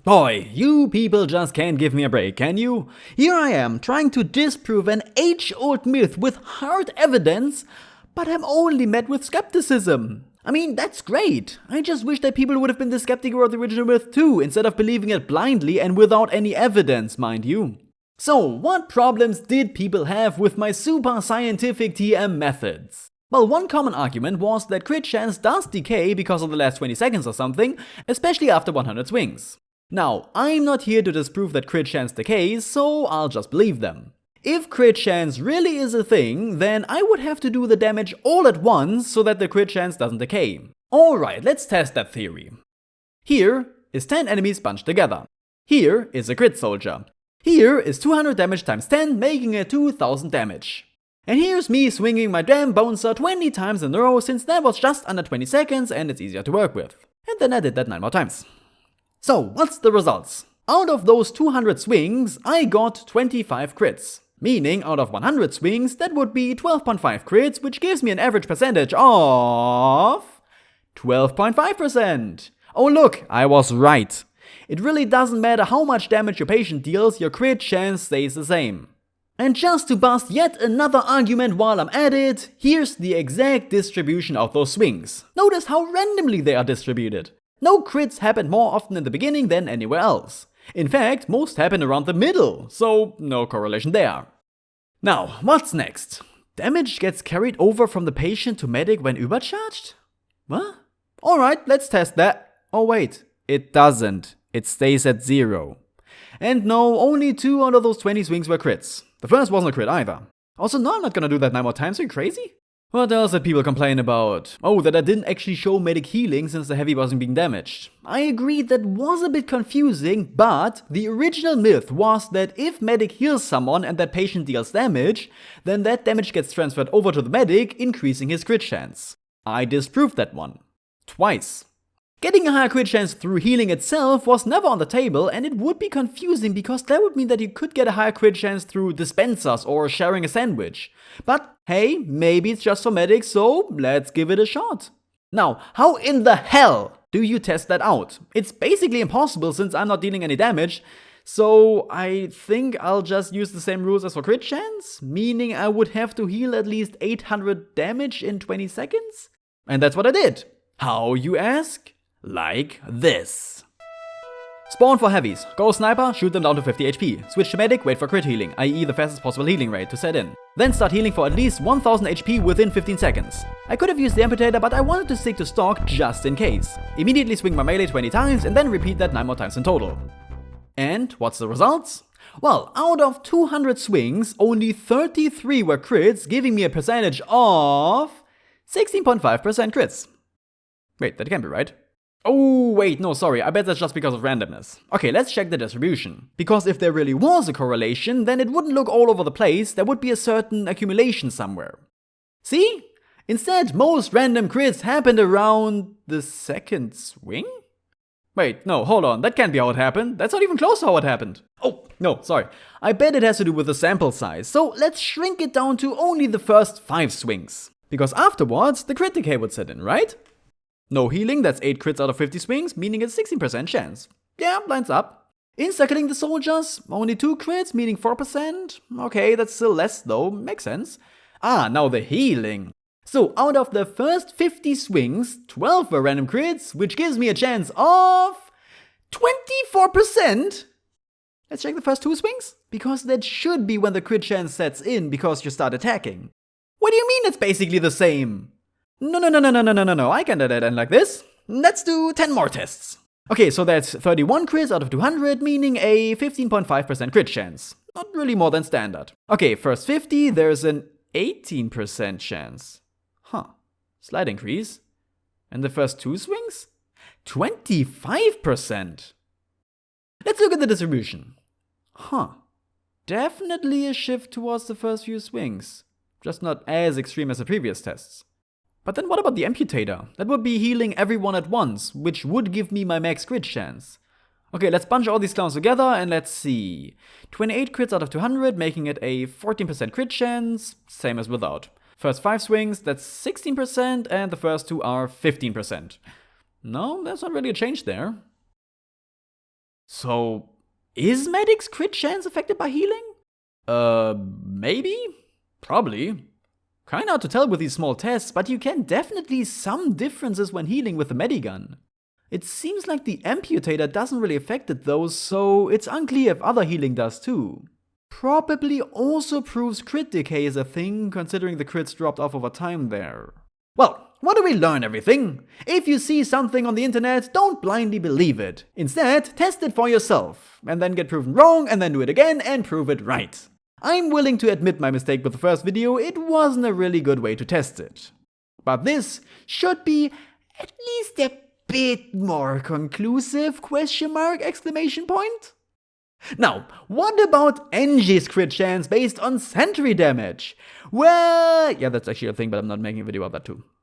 Boy, you people just can't give me a break, can you? Here I am, trying to disprove an age-old myth with hard evidence, but I'm only met with skepticism. I mean, that's great. I just wish that people would have been the skeptic about the original myth too, instead of believing it blindly and without any evidence, mind you. So, what problems did people have with my super scientific TM methods? Well, one common argument was that crit chance does decay because of the last 20 seconds or something, especially after 100 swings. Now, I'm not here to disprove that crit chance decays, so I'll just believe them. If crit chance really is a thing, then I would have to do the damage all at once so that the crit chance doesn't decay. Alright, let's test that theory. Here is 10 enemies bunched together. Here is a crit soldier. Here is 200 damage times 10, making it 2000 damage. And here's me swinging my damn bouncer 20 times in a row, since that was just under 20 seconds and it's easier to work with. And then I did that 9 more times. So, what's the results? Out of those 200 swings, I got 25 crits. Meaning, out of 100 swings, that would be 12.5 crits, which gives me an average percentage of 12.5%. Oh look, I was right. It really doesn't matter how much damage your patient deals, your crit chance stays the same. And just to bust yet another argument while I'm at it, here's the exact distribution of those swings. Notice how randomly they are distributed. No crits happened more often in the beginning than anywhere else. In fact, most happen around the middle, so no correlation there. Now, what's next? Damage gets carried over from the patient to medic when übercharged? What? Alright, let's test that. Oh wait, it doesn't. It stays at 0. And no, only 2 out of those 20 swings were crits. The first wasn't a crit either. Also, no, I'm not gonna do that 9 more times, are you crazy? What else did people complain about? Oh, that I didn't actually show medic healing since the heavy wasn't being damaged. I agree that was a bit confusing, but the original myth was that if medic heals someone and that patient deals damage, then that damage gets transferred over to the medic, increasing his crit chance. I disproved that one. Twice. Getting a higher crit chance through healing itself was never on the table, and it would be confusing because that would mean that you could get a higher crit chance through dispensers or sharing a sandwich. But hey, maybe it's just for medics, so let's give it a shot. Now, how in the hell do you test that out? It's basically impossible since I'm not dealing any damage, so I think I'll just use the same rules as for crit chance, meaning I would have to heal at least 800 damage in 20 seconds? And that's what I did. How, you ask? Like this. Spawn for heavies. Go sniper, shoot them down to 50 HP. Switch to medic, wait for crit healing, i.e. the fastest possible healing rate to set in. Then start healing for at least 1000 HP within 15 seconds. I could have used the amputator, but I wanted to stick to stock just in case. Immediately swing my melee 20 times and then repeat that 9 more times in total. And what's the results? Well, out of 200 swings, only 33 were crits, giving me a percentage of 16.5% crits. Wait, that can't be right. Oh, wait, no, sorry, I bet that's just because of randomness. Okay, let's check the distribution. Because if there really was a correlation, then it wouldn't look all over the place, there would be a certain accumulation somewhere. See? Instead, most random crits happened around the second swing? Wait, no, hold on, that can't be how it happened. That's not even close to how it happened. Oh, no, sorry. I bet it has to do with the sample size, so let's shrink it down to only the first 5 swings. Because afterwards, the crit decay would set in, right? No healing, that's 8 crits out of 50 swings, meaning it's 16% chance. Yeah, lines up. Insta-killing the soldiers, only 2 crits, meaning 4%. Okay, that's still less though, makes sense. Ah, now the healing. So out of the first 50 swings, 12 were random crits, which gives me a chance of 24%. Let's check the first 2 swings, because that should be when the crit chance sets in because you start attacking. What do you mean it's basically the same? No, I can't do that and like this. Let's do 10 more tests. Okay, so that's 31 crits out of 200, meaning a 15.5% crit chance. Not really more than standard. Okay, first 50, there's an 18% chance. Huh, slight increase. And the first 2 swings? 25%. Let's look at the distribution. Huh, definitely a shift towards the first few swings. Just not as extreme as the previous tests. But then what about the amputator? That would be healing everyone at once, which would give me my max crit chance. Okay, let's bunch all these clowns together and let's see. 28 crits out of 200, making it a 14% crit chance, same as without. First 5 swings, that's 16%, and the first 2 are 15%. No, there's not really a change there. So, is Medic's crit chance affected by healing? Maybe? Probably. Kinda hard to tell with these small tests, but you can definitely see some differences when healing with the Medigun. It seems like the Amputator doesn't really affect it though, so it's unclear if other healing does too. Probably also proves crit decay is a thing, considering the crits dropped off over time there. Well, what do we learn, everything? If you see something on the internet, don't blindly believe it. Instead, test it for yourself, and then get proven wrong, and then do it again and prove it right. I'm willing to admit my mistake with the first video, it wasn't a really good way to test it. But this should be at least a bit more conclusive, ? Now, what about Engie's crit chance based on sentry damage? Well, yeah, that's actually a thing, but I'm not making a video about that too.